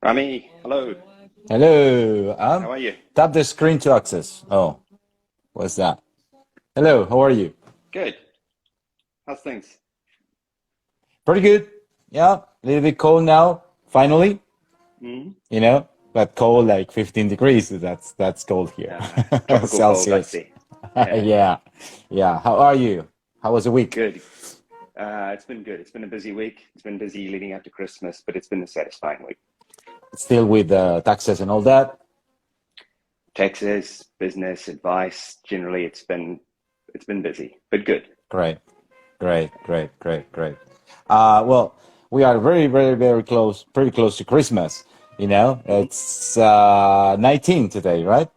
Rami, hello. Hello. How are you? Tap the screen to access. Oh, what's that? Hello, how are you? Good. How's things? Pretty good. Yeah, a little bit cold now, finally, Mm? but cold like 15 degrees. That's cold here. Tropical cold, I Celsius. see. Yeah, Yeah. Yeah. How are you? How was the week? good. It's been good. It's been a busy week. It's been busy leading up to Christmas, but it's been a satisfying week. Still with taxes and all that? Taxes, business, advice. Generally, it's been busy, but good. Great. Great, great, great, great. Well, we are very, very, very close, pretty close to Christmas. Hmm. It's 19 today, right?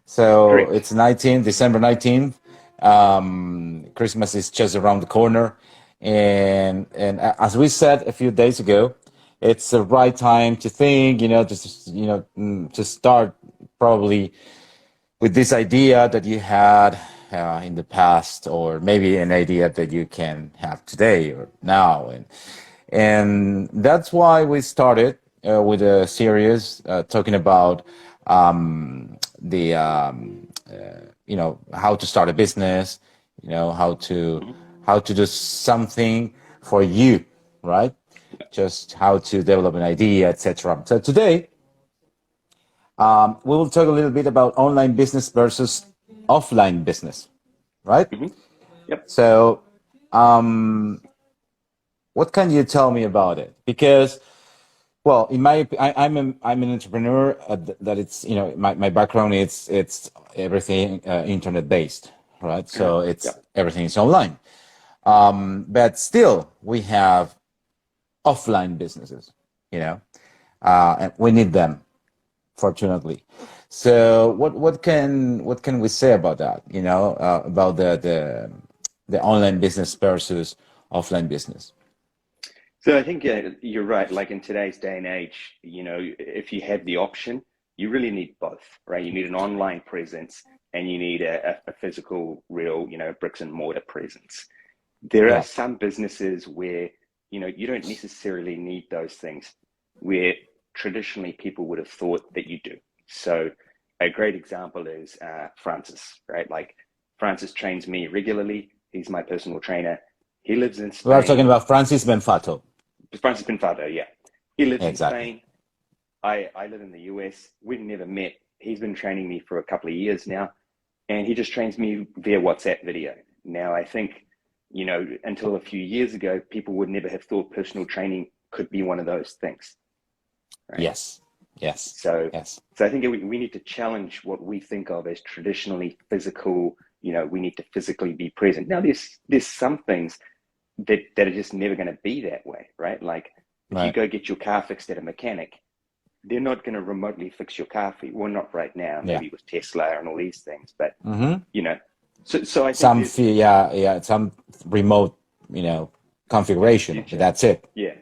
So Correct. it's 19, December 19th. Christmas is just around the corner. And as we said a few days ago, it's the right time to think, to start probably with this idea that you had in the past, or maybe an idea that you can have today or now, and that's why we started with a series talking about the how to start a business, Hmm. how to do something for you, right? Just how to develop an idea, etc. So today we will talk a little bit about online business versus offline business, right? Hmm. Yep. So, what can you tell me about it? Because, well, I'm an entrepreneur. That it's my background. It's everything internet based, right? Uh-huh. So it's Yep. everything is online. But still, we have offline businesses. You know, and we need them, fortunately. So what can we say about that? About the online business versus offline business. So I think you're right. Like in today's day and age, if you have the option, you really need both, right? You need an online presence and you need a physical, real, bricks and mortar presence. There are Yeah, some businesses where, you don't necessarily need those things, where traditionally people would have thought that you do. So a great example is Francis, right? Like Francis trains me regularly. He's my personal trainer. He lives in we are talking Spain. about Francis Benfato. Francis Pinfado, yeah. He lives in Exactly. Spain. I live in the US. We've never met. He's been training me for a couple of years now, and he just trains me via WhatsApp video. Now, I think, until a few years ago, people would never have thought personal training could be one of those things, right? Yes, yes, So, yes. so I think we need to challenge what we think of as traditionally physical. We need to physically be present. Now, there's some things that are just never going to be that way, right? Like if you Right. go get your car fixed at a mechanic, they're not going to remotely fix your car for you. Well, not right now, Yeah. maybe with Tesla and all these things, but Mm-hmm. you know, so I think there's Yeah, yeah, some remote, configuration, but future, that's it. yeah.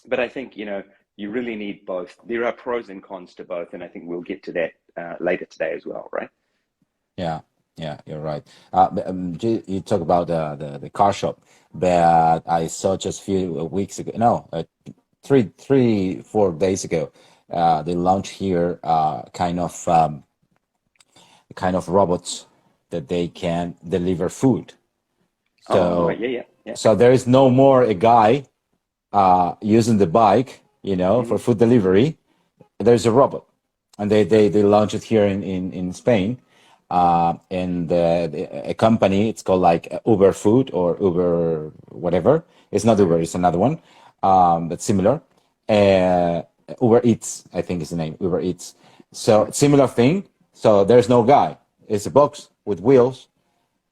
But I think you really need both. There are pros and cons to both, and I think we'll get to that later today as well, right? Yeah, yeah, you're right. But, you talk about the car shop that I saw just a few weeks ago. No, 4 days ago. They launched here kind of robots that they can deliver food. Oh, So yeah, yeah, yeah. so there is no more a guy using the bike, for Hmm. food delivery. There's a robot, and they launched it here in Spain. And a company, it's called like Uber Food or Uber whatever. It's not Uh-huh. Uber, it's another one, but similar. uh, Uber Eats, I think is the name, Uber Eats. So Uh-huh. similar thing. So there's no guy, it's a box with wheels,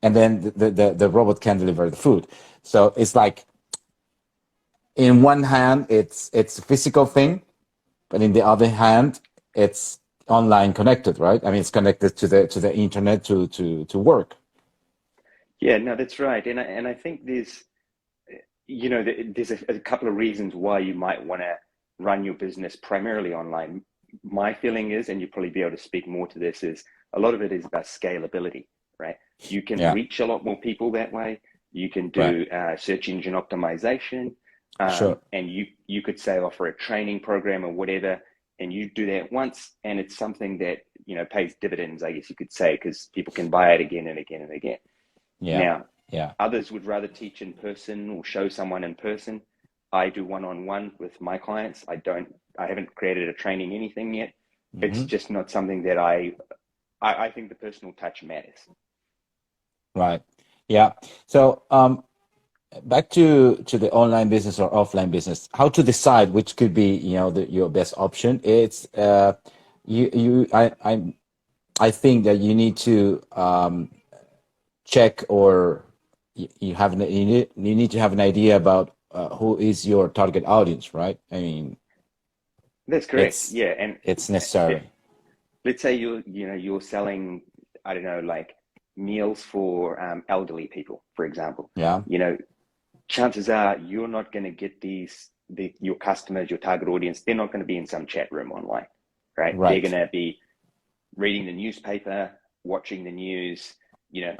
and then the robot can deliver the food. So it's like, in one hand it's a physical thing, but in the other hand, it's online connected, right? I mean, it's connected to the internet to work. Yeah, no, that's right, and I think there's a couple of reasons why you might want to run your business primarily online. My feeling is, and you'll probably be able to speak more to this, is a lot of it is about scalability, right? You can Yeah, reach a lot more people that way. You can right. do search engine optimization. Sure. And you could say offer a training program or whatever, and you do that once, and it's something that pays dividends, I guess you could say, because people can buy it again and again and again. Yeah. Now, Yeah. others would rather teach in person or show someone in person. I do one-on-one with my clients. I haven't created a training anything yet. It's Hmm. just not something that I think the personal touch matters. Right. Yeah. So, back to the online business or offline business, how to decide which could be, your best option. It's you I think that you need to check, or you need to have an idea about who is your target audience, right? I mean, That's correct. it's Yeah, and it's if necessary. let's say you're selling, I don't know, like meals for elderly people, for example. Yeah. You know, chances are you're not going to get your customers, your target audience. They're not going to be in some chat room online, right? They're going Right. to be reading the newspaper, watching the news.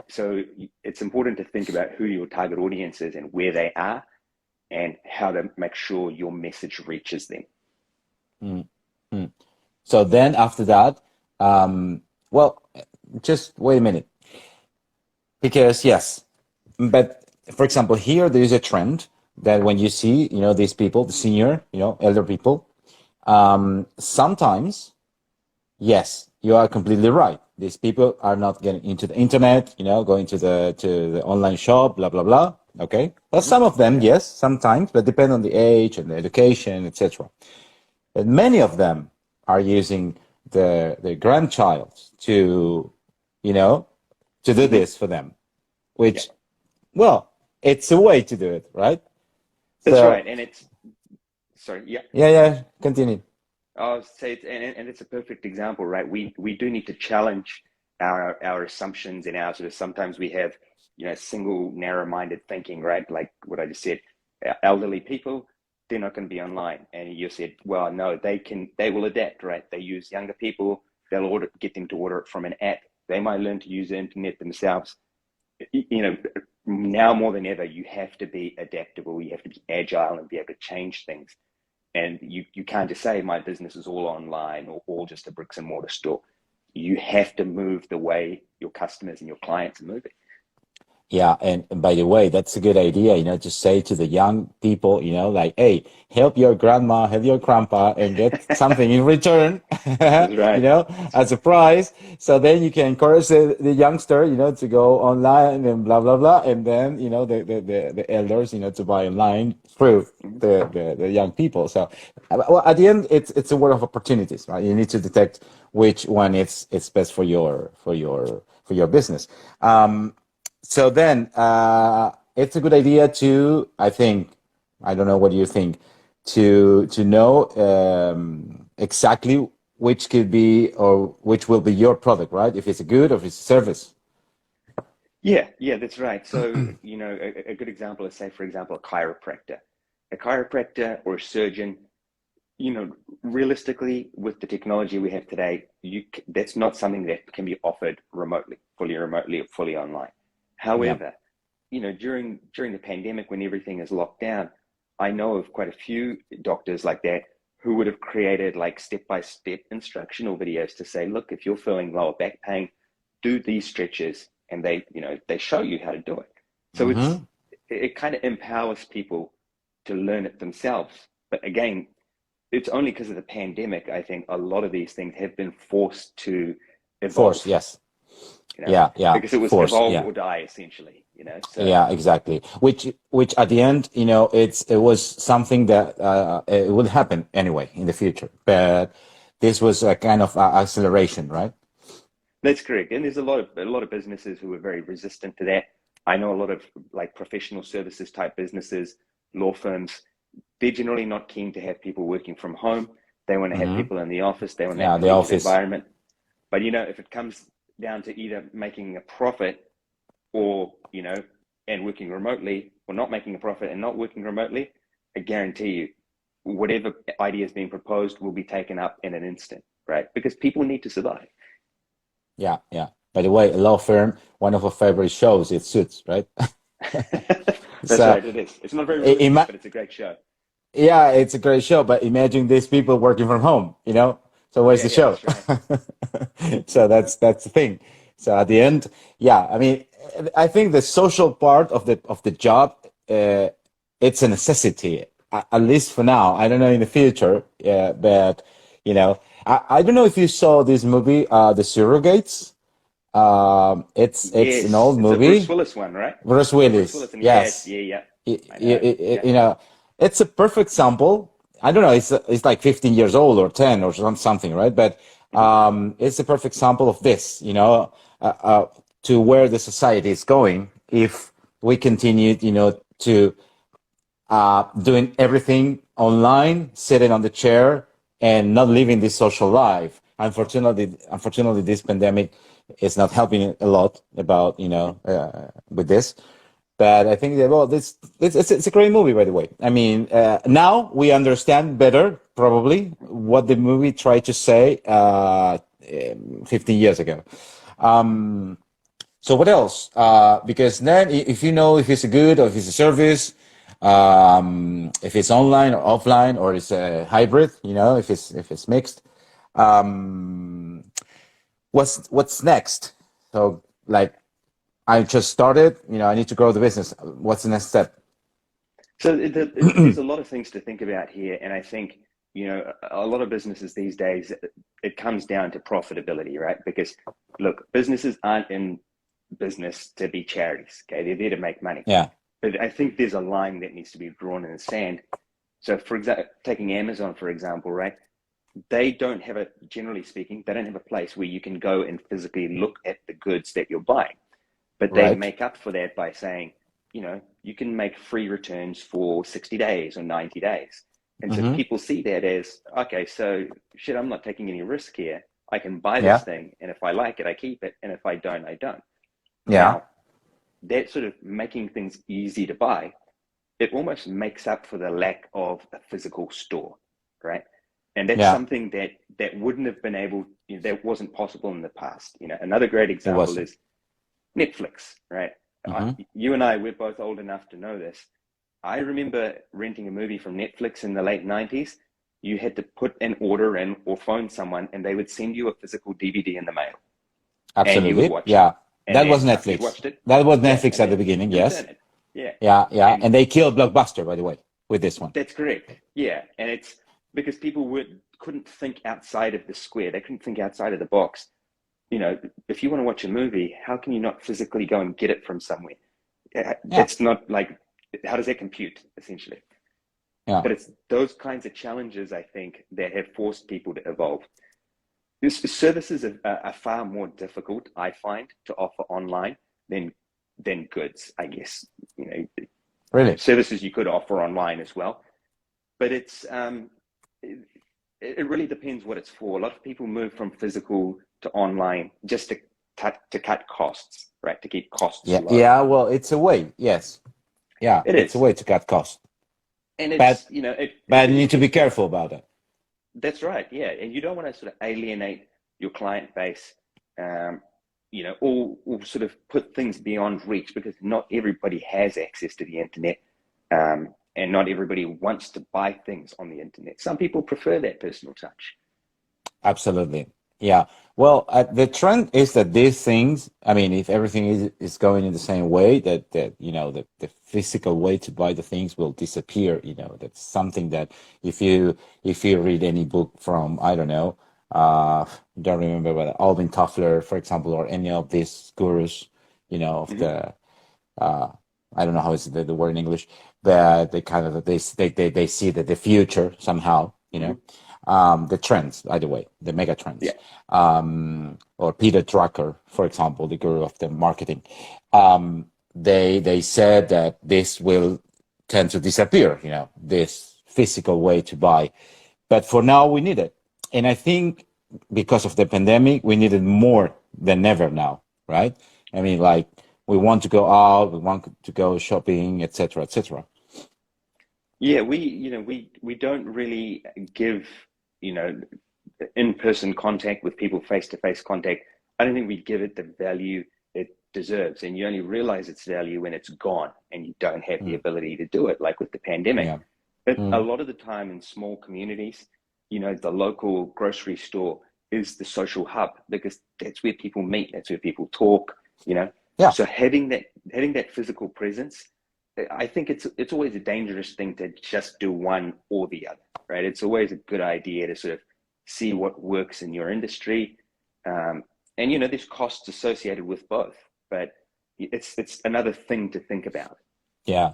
So it's important to think about who your target audience is and where they are, and how to make sure your message reaches them. Mm, mm. So then after that, um, well, just wait a minute, because yes, but for example, here there is a trend that when you see, these people, the senior, elder people, sometimes, yes, you are completely right. These people are not getting into the internet, going to the online shop, blah blah blah. Okay, well, Mm-hmm. some of them, Yeah. yes, sometimes, but depend on the age and the education, etc. But many of them are using the grandchild to, you know, to do Mm-hmm. this for them, Yeah. which, well, it's a way to do it, right? That's So, right. And it's sorry. Yeah. yeah, yeah, continue. I'll say it, and it's a perfect example, right? We do need to challenge our assumptions and our sort of, sometimes we have single narrow-minded thinking, right? Like what I just said, elderly people, they're not going to be online, and you said, well, no, they will adapt, right? They use younger people, they'll get them to order it from an app. They might learn to use the internet themselves. Now more than ever, you have to be adaptable, you have to be agile and be able to change things. And you can't just say my business is all online or all just a bricks and mortar store. You have to move the way your customers and your clients are moving. Yeah, and by the way, that's a good idea, to say to the young people, like, hey, help your grandma, help your grandpa, and get something in return, That's right. That's as right. a prize. So then you can encourage the youngster, to go online and blah blah blah, and then the elders, to buy online through Mhm. the young people. So, well, at the end, it's a world of opportunities, right? You need to detect which one it's best for your business. So then, it's a good idea to, I think, I don't know, what do you think, to know exactly which could be, or which will be your product, right? If it's a good or if it's a service. Yeah, that's right. So, a good example is, say, for example, a chiropractor. A chiropractor or a surgeon, you know, realistically, with the technology we have today, that's not something that can be offered fully remotely or fully online. Yeah. However, during the pandemic, when everything is locked down, I know of quite a few doctors like that who would have created like step-by-step instructional videos to say, look, if you're feeling lower back pain, do these stretches, and they show you how to do it. So Mm-hmm. it kind of empowers people to learn it themselves. But again, it's only because of the pandemic, I think a lot of these things have been forced to Force, evolve, yes. you know, Yeah, yeah, because it was force, evolve yeah. or die essentially. So Yeah, exactly. Which at the end, it was something that it would happen anyway in the future. But this was a kind of acceleration, right? that's correct. And there's a lot of businesses who are very resistant to that. I know a lot of like professional services type businesses, law firms, they're generally not keen to have people working from home. They want to have Mm-hmm. people in the office. They want Yeah, that the collegiate office. environment. But if it comes down to either making a profit or, and working remotely, or not making a profit and not working remotely, I guarantee you, whatever idea is being proposed will be taken up in an instant, right? Because people need to survive. Yeah, yeah. By the way, a law firm, one of our favorite shows, it's Suits, right? That's So right, it is. It's not very realistic, but it's a great show. yeah, it's a great show, but imagine these people working from home, you know? So where's Yeah, the yeah, show? that's right. So that's the thing. So at the end, yeah, I mean, I think the social part of the job, it's a necessity, at least for now. I don't know in the future, but you know, I don't know if you saw this movie, The Surrogates. It's an Yes, old it's a Bruce movie. Willis one, right? Bruce Bruce Willis, Willis, and yeah, yes. yeah, yeah. I know. Yeah. You know, it's a perfect sample. I don't know. It's like 15 years old or 10 or something, right? But Hmm. it's a perfect sample of this. You know, to where the society is going if we continue, you know, to doing everything online, sitting on the chair, and not living this social life. Unfortunately, this pandemic is not helping a lot about with this. But I think that well, it's a great movie, by the way. I mean, now we understand better probably what the movie tried to say 15 years ago. So what else? Because then, if you know if it's a good or if it's a service, if it's online or offline or it's a hybrid, you know, if it's mixed, um, what's next? So like I just started, you know, I need to grow the business. What's the next step? So there's a lot of things to think about here, and I think a lot of businesses these days, it comes down to profitability, right? Because look, businesses aren't in business to be charities. Okay, they're there to make money. Yeah. But I think there's a line that needs to be drawn in the sand. So, for example, taking Amazon for example, right? They don't have generally speaking, they don't have a place where you can go and physically look at the goods that you're buying. But they Right. make up for that by saying, you can make free returns for 60 days or 90 days. And so Mm-hmm. people see that as, okay, so shit, I'm not taking any risk here. I can buy this Yeah. thing, and if I like it, I keep it. And if I don't, I don't. Yeah. Now, that sort of making things easy to buy, it almost makes up for the lack of a physical store, right? And that's Yeah. something that wouldn't have been able, that wasn't possible in the past. Another great It example wasn't. is Netflix, right? Mm-hmm. You and I, we're both old enough to know this. I remember renting a movie from Netflix in the late 90s. You had to put an order in or phone someone, and they would send you a physical DVD in the mail, and you would Absolutely. watch it. Yeah. And That was then after you'd Netflix. watched it, That was yeah, Netflix and at the then beginning. you Yes. return it. Yeah. Yeah. Yeah. And And they killed Blockbuster, by the way, with this one. that's correct. Yeah. And it's because people couldn't think outside of the square. They couldn't think outside of the box. If you want to watch a movie, how can you not physically go and get it from somewhere? Yeah. It's not like, how does that compute, essentially? Yeah. But it's those kinds of challenges, I think, that have forced people to evolve. Services are far more difficult, I find, to offer online than goods, I guess. Really. Services you could offer online as well, but it, it really depends what it's for. A lot of people move from physical to online just to cut costs, right? To keep costs Yeah. low. Yeah. Well, it's a way. Yes. Yeah. It It's a is, way to cut costs, and but it's but you need to be it's good. careful about it. That's right, yeah. And you don't want to sort of alienate your client base, or sort of put things beyond reach, because not everybody has access to the internet, and not everybody wants to buy things on the internet. Some people prefer that personal touch. Absolutely. Yeah. Well, the trend is that these things, I mean, if everything is going in the same way, that you know, the physical way to buy the things will disappear. You know, that's something that if you read any book from, I don't know, don't remember, but Alvin Toffler, for example, or any of these gurus, you know, of Hmm. the uh, I don't know how is the word in English, but they kind of they see that the future somehow, you know, Hmm. the trends, by the way, the mega Yeah. trends, or Peter Drucker, for example, the guru of the marketing, they said that this will tend to disappear, you know, this physical way to buy, but for now we need it, and I think because of the pandemic, we need it more than ever now, right? I mean, like we want to go out, we want to go shopping, etc., etc. Yeah, we don't really give, you know, in-person contact with people, face-to-face contact. I don't think we give it the value it deserves. And you only realize its value when it's gone and you don't have the Mm. ability to do it, like with the pandemic. Yeah. But a Mm. lot of the time in small communities, the local grocery store is the social hub because that's where people meet, that's where people talk, you know. Yeah. So having that physical presence, I think it's always a dangerous thing to just do one or the other, right? It's always a good idea to sort of see what works in your industry. And there's costs associated with both, but it's another thing to think about. Yeah.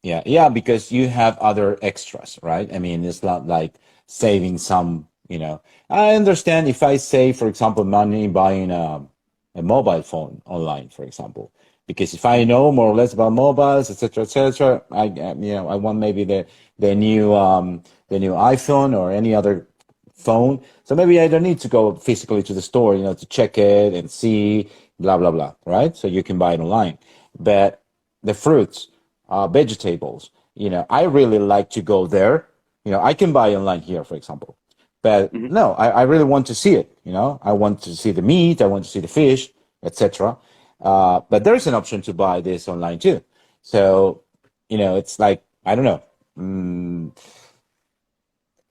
Yeah, because you have other extras, right? I mean, it's not like saving some. I understand if I save, for example, money buying a mobile phone online, for example, because if I know more or less about mobiles, etc., I want maybe the new iPhone or any other phone. So maybe I don't need to go physically to the store, to check it and see, blah, blah, blah, right? So you can buy it online. But the fruits, vegetables. I really like to go there. I can buy online here, for example. But Mm-hmm. no, I really want to see it. I want to see the meat, I want to see the fish, etc. But there's an option to buy this online too. So, it's like, I don't know.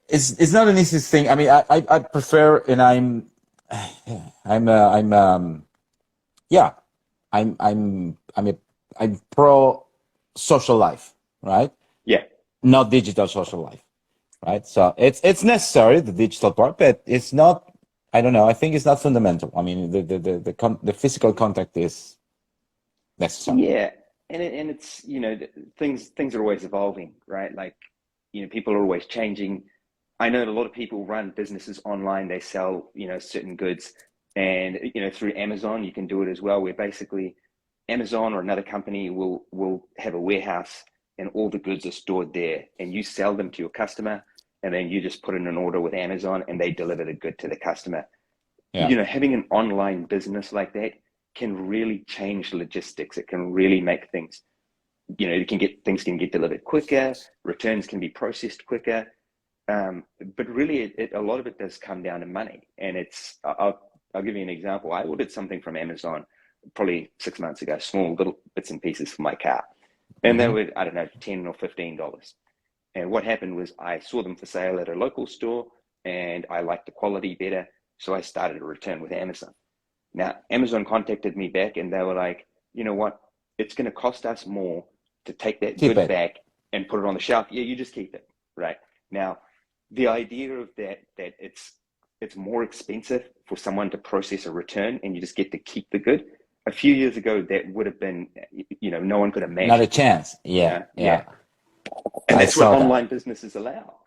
It's not an easy thing. I mean, I prefer, and I'm yeah, I'm pro social life, right? Yeah. Not digital social life, right? So it's necessary, the digital part, but it's not. I don't know. I think it's not fundamental. I mean, the physical contact is necessary. Yeah, and it's things are always evolving, right? Like people are always changing. I know a lot of people run businesses online. They sell certain goods, and through Amazon you can do it as well. Where basically Amazon or another company will have a warehouse, and all the goods are stored there, and you sell them to your customer, and then you just put in an order with Amazon, and they deliver the good to the customer. Yeah. Having an online business like that can really change logistics. It can really make things, things can get delivered quicker, returns can be processed quicker. But really, a lot of it does come down to money. And I'll give you an example. I ordered something from Amazon probably 6 months ago, small little bits and pieces for my car. And they Mm-hmm. were, I don't know, $10 or $15. And what happened was I saw them for sale at a local store and I liked the quality better. So I started a return with Amazon. Now, Amazon contacted me back and they were like, you know what? It's going to cost us more to take that Keep good it. back and put it on the shelf. Yeah, you just keep it. Right. Now, the idea of that it's more expensive for someone to process a return and you just get to keep the good. A few years ago, that would have been, no one could Not a imagine. chance. Yeah. Yeah. Yeah. And I that's what saw that. online businesses allow.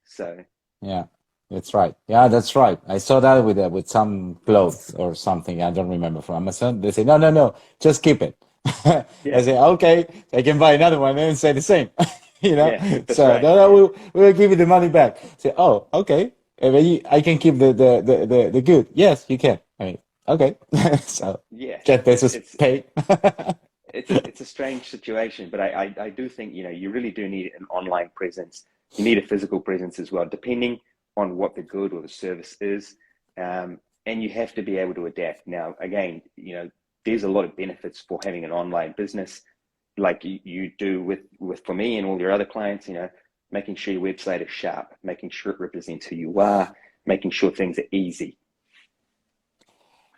So Yeah, that's right. Yeah, that's right. I saw that with some clothes or something. I don't remember from Amazon. They say, no, no, no, just keep it. I yeah, say, okay, I can buy another one and say the same. yeah, that's So right. no, no, Yeah, we'll give you the money back. Say, oh, okay. And then I can keep the good. Yes, you can. I mean, okay. So yeah. 10 It's pesos it's pay. it's a strange situation, but I do think you really do need an online presence. You need a physical presence as well, depending on what the good or the service is, and you have to be able to adapt. Now, again, there's a lot of benefits for having an online business, like you do with for me and all your other clients. Making sure your website is sharp, making sure it represents who you are, making sure things are easy.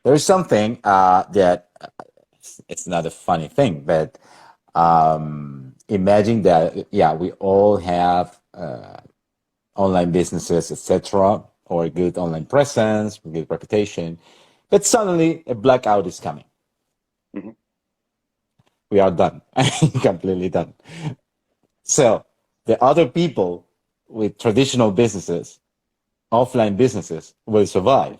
There's something that it's not a funny thing, but imagine that, yeah, we all have online businesses, etc., or a good online presence, a good reputation, but suddenly a blackout is coming. Mm-hmm. We are done, completely done. So the other people with traditional businesses, offline businesses, will survive,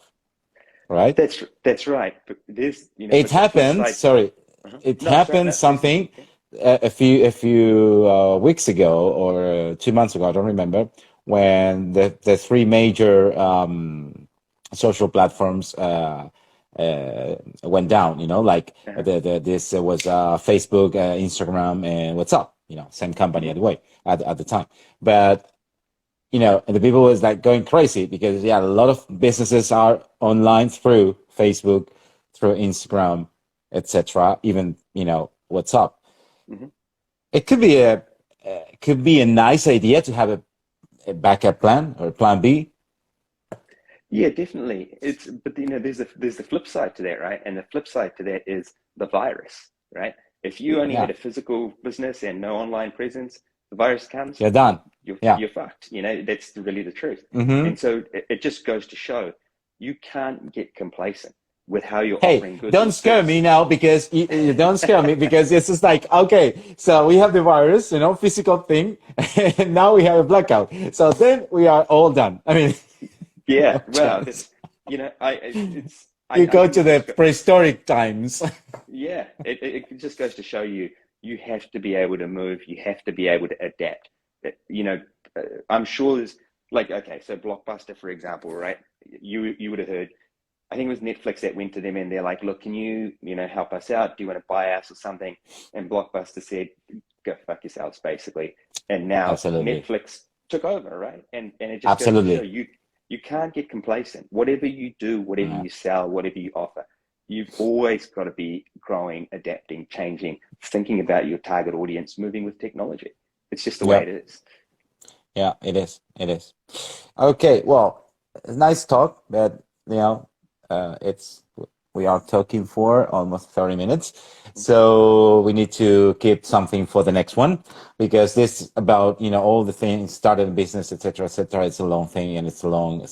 right? That's right. But It but the flip happened. side. Sorry, Uh-huh. it No, sorry, happened no, please something continue. a few weeks ago or 2 months ago. I don't remember when the three major social platforms went down. Like Uh-huh. this was Facebook, Instagram, and WhatsApp. Same company Mm-hmm. anyway at the time, but and the people was like going crazy because yeah, a lot of businesses are online through Facebook, through Instagram. etc. Even, what's up. Hmm. It could be a nice idea to have a backup plan or plan B. Yeah, definitely. But there's the flip side to that, right? And the flip side to that is the virus, right? If you only Yeah, had a physical business and no online presence, the virus comes, you're done. Yeah. you're fucked. That's really the truth. Hmm. And so it just goes to show you can't get complacent with how you're Hey, offering goods don't or scare me services. now because you don't scare me because it's just like, okay, so we have the virus, physical thing, and now we have a blackout. So then we are all done. I mean, Yeah, no well, chance. that's You I go think to it the just go, prehistoric times. yeah, it just goes to show you you have to be able to move, you have to be able to adapt. You know, I'm sure there's like okay, so Blockbuster, for example, right? You would have heard. I think it was Netflix that went to them and they're like, look, can you help us out? Do you want to buy us or something? And Blockbuster said, go fuck yourselves, basically. And now Absolutely. Netflix took over, right? And it just goes to show Absolutely. you can't get complacent. Whatever you do, whatever Yeah. you sell, whatever you offer, you've always got to be growing, adapting, changing, thinking about your target audience, moving with technology. It's just the way Yeah. it is. Yeah, it is. It is. Okay, well, it's nice talk, but it's we are talking for almost 30 minutes. So we need to keep something for the next one because this about, all the things started in business, etc., etc. It's a long thing and it's a long,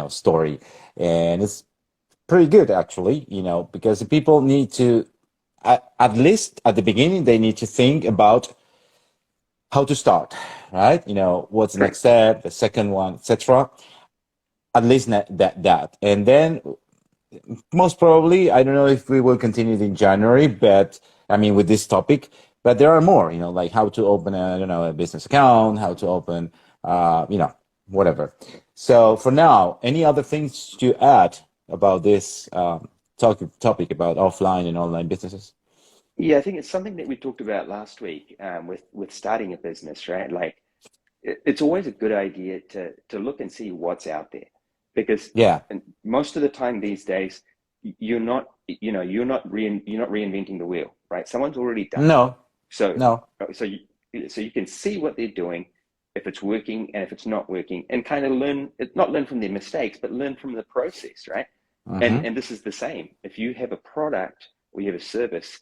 story. And it's pretty good actually, because the people need to at least at the beginning they need to think about how to start, right? What's the next Correct. step, the second one, etc. At least that, and then most probably, I don't know if we will continue it in January, but I mean with this topic. But there are more, like how to open a business account, how to open, whatever. So for now, any other things to add about this topic about offline and online businesses? Yeah, I think it's something that we talked about last week with starting a business, right? Like it's always a good idea to look and see what's out there because Yeah. most of the time these days you're not reinventing the wheel, right? Someone's already done it. No. So No. so you can see what they're doing, if it's working and if it's not working, and kind of learn, not learn from their mistakes, but learn from the process, right? Mm-hmm. And this is the same. If you have a product or you have a service,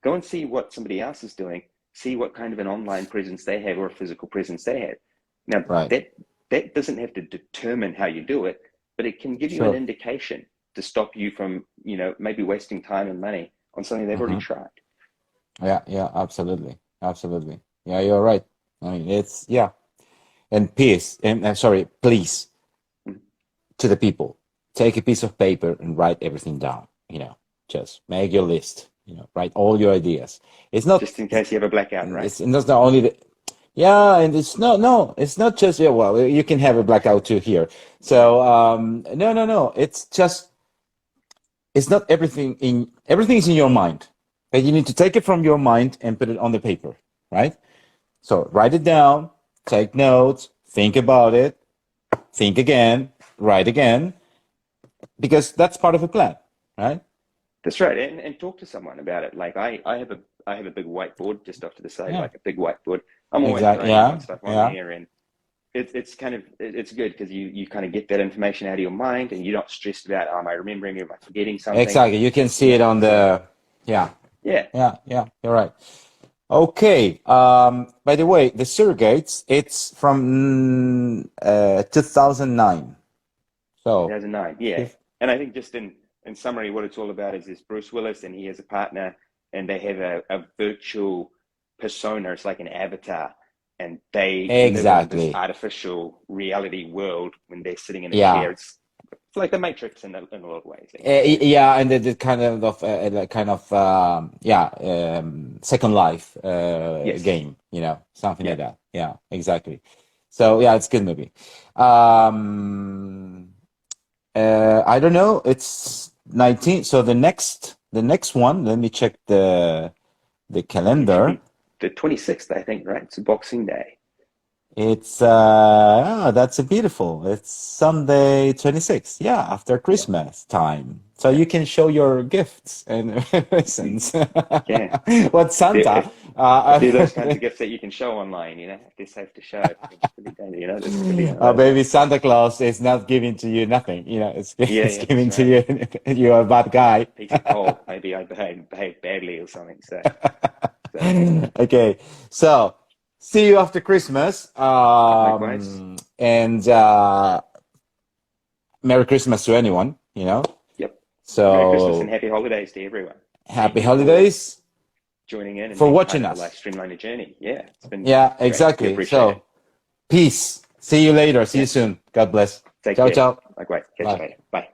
go and see what somebody else is doing, see what kind of an online presence they have or a physical presence they have. Now Right. that doesn't have to determine how you do it, but it can give you an Sure. indication to stop you from, maybe wasting time and money on something they've already Mm-hmm. tried. Yeah, yeah, absolutely. Absolutely. Yeah, you're right. I mean, it's, yeah. And peace, and sorry, please, Mhm. to the people, take a piece of paper and write everything down. Just make your list, write all your ideas. It's not, Just in case you have a blackout, right? it's not only the, yeah, and it's not, no, it's not just, yeah, well, you can have a blackout too here. So, no, no, no, it's just, it's not everything is in your mind. But you need to take it from your mind and put it on the paper, right? So write it down, take notes, think about it, think again, write again, because that's part of a plan, right? That's right, and talk to someone about it. Like I have a big whiteboard just off to the side, Yeah, like a big whiteboard. I'm always exactly. writing down Yeah, stuff on yeah, there, and it's good because you kind of get that information out of your mind, and you're not stressed about, am I remembering? Am I forgetting something? exactly. You can see it on So the, yeah, yeah, yeah, yeah. You're right. Okay. By the way, the surrogates, it's from 2009. So, 2009, yeah. if, And I think just in summary, what it's all about is this Bruce Willis, and he has a partner, and they have a virtual persona. It's like an avatar, and they live in this exactly. artificial reality world when they're sitting in a chair. Yeah. It's like the Matrix in a lot of ways, Yeah, and the kind of like kind of yeah, Second Life Yes. game, something Yeah. like that. Yeah, exactly. So yeah, it's a good movie. Um, I don't know. It's 19. So the next one. Let me check the It should calendar. be the 26th, I think, right? It's Boxing Day. It's that's a beautiful. It's Sunday 26th. Yeah, after Yeah. Christmas time. So you can show your gifts and presents. Yeah. What Santa? If there are those kinds of gifts that you can show online, you know, they're safe to show. It's pretty dangerous, you know, there's pretty one of those Baby ones. Santa Claus is not giving to you nothing. It's Yeah, it's yeah, that's giving to right. you. You're a bad guy. Piece of coal. Maybe I behaved badly or something. So Okay, so see you after Christmas. likewise. And Merry Christmas to anyone. Yep. Merry Christmas and So happy holidays to everyone. happy Thank you for holidays joining in and for being part watching of the us. Life Streamliner journey. Yeah, it's been Yeah, great. We exactly. appreciate it. So peace. See you later. See you Yeah. soon. God bless. Take Ciao, care. ciao. Likewise. Catch you Bye. later. Bye.